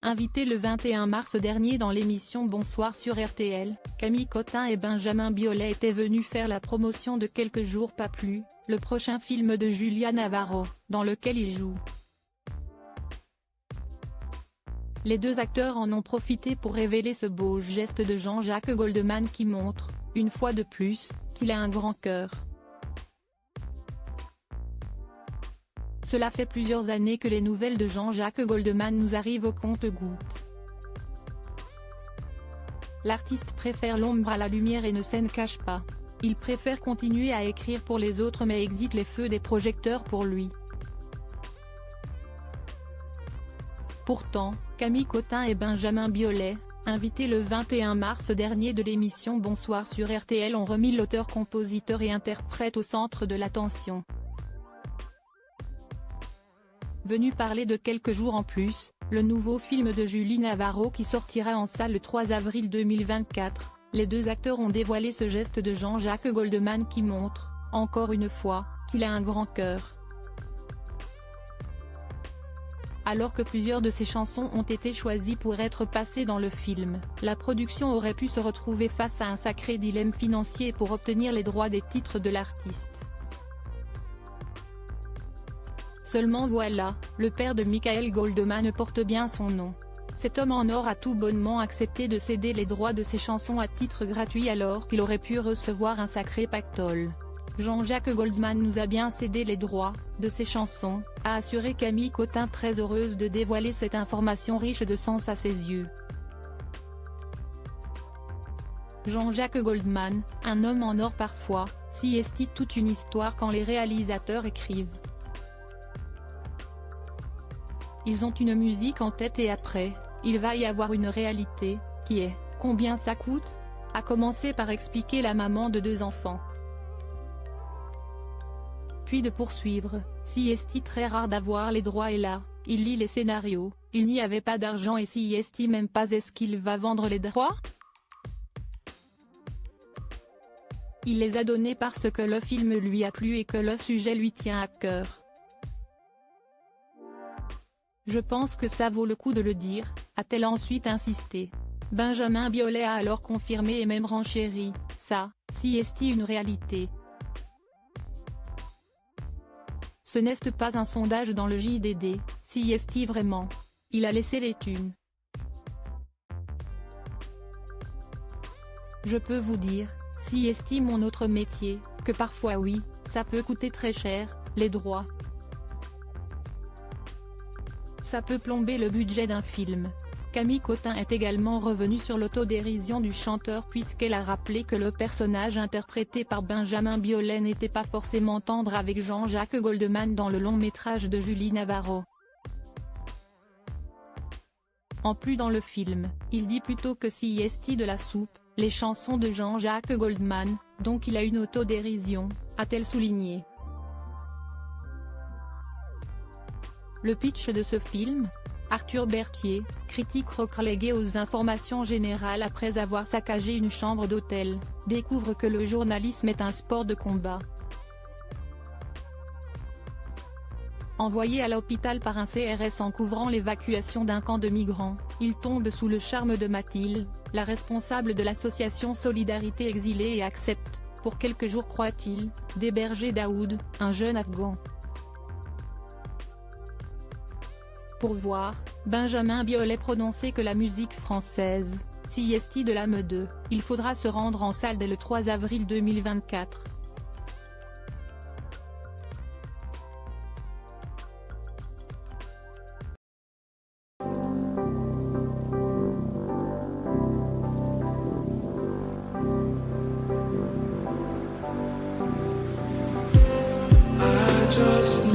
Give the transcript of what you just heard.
Invité le 21 mars dernier dans l'émission Bonsoir sur RTL, Camille Cotin et Benjamin Biolay étaient venus faire la promotion de Quelques jours pas plus, le prochain film de Julia Navarro, dans lequel ils jouent. Les deux acteurs en ont profité pour révéler ce beau geste de Jean-Jacques Goldman qui montre, une fois de plus, qu'il a un grand cœur. Cela fait plusieurs années que les nouvelles de Jean-Jacques Goldman nous arrivent au compte-gouttes. L'artiste préfère l'ombre à la lumière et ne s'en cache pas. Il préfère continuer à écrire pour les autres mais excite les feux des projecteurs pour lui. Pourtant, Camille Cotin et Benjamin Biolay, invités le 21 mars dernier de l'émission Bonsoir sur RTL, ont remis l'auteur, compositeur et interprète au centre de l'attention. Venu parler de Quelques jours en plus, le nouveau film de Julie Navarro qui sortira en salle le 3 avril 2024, les deux acteurs ont dévoilé ce geste de Jean-Jacques Goldman qui montre, encore une fois, qu'il a un grand cœur. Alors que plusieurs de ses chansons ont été choisies pour être passées dans le film, la production aurait pu se retrouver face à un sacré dilemme financier pour obtenir les droits des titres de l'artiste. Seulement voilà, le père de Michael Goldman porte bien son nom. Cet homme en or a tout bonnement accepté de céder les droits de ses chansons à titre gratuit alors qu'il aurait pu recevoir un sacré pactole. Jean-Jacques Goldman nous a bien cédé les droits de ses chansons, a assuré Camille Cotin, très heureuse de dévoiler cette information riche de sens à ses yeux. Jean-Jacques Goldman, un homme en or parfois, s'y est toute une histoire quand les réalisateurs écrivent. Ils ont une musique en tête et après, il va y avoir une réalité, qui est « Combien ça coûte ?», a commencé par expliquer la maman de 2 enfants. Puis de poursuivre, si est très rare d'avoir les droits et là, il lit les scénarios, il n'y avait pas d'argent et si est même pas est-ce qu'il va vendre les droits ? Il les a donnés parce que le film lui a plu et que le sujet lui tient à cœur. Je pense que ça vaut le coup de le dire, a-t-elle ensuite insisté. Benjamin Biolay a alors confirmé et même renchéri, ça, si est une réalité. Ce n'est pas un sondage dans le JDD, si est vraiment. Il a laissé les thunes. Je peux vous dire, si est mon autre métier, que parfois oui, ça peut coûter très cher, les droits. Ça peut plomber le budget d'un film. Camille Cotin est également revenue sur l'autodérision du chanteur puisqu'elle a rappelé que le personnage interprété par Benjamin Biolay n'était pas forcément tendre avec Jean-Jacques Goldman dans le long-métrage de Julie Navarro. En plus dans le film, il dit plutôt que si est de la soupe, les chansons de Jean-Jacques Goldman, donc il a une autodérision, a-t-elle souligné. Le pitch de ce film ? Arthur Berthier, critique relégué aux informations générales après avoir saccagé une chambre d'hôtel, découvre que le journalisme est un sport de combat. Envoyé à l'hôpital par un CRS en couvrant l'évacuation d'un camp de migrants, il tombe sous le charme de Mathilde, la responsable de l'association Solidarité Exilés et accepte, pour quelques jours croit-il, d'héberger Daoud, un jeune Afghan. Pour voir, Benjamin Biolay prononçait que la musique française, si est de la ME2, il faudra se rendre en salle dès le 3 avril 2024. Just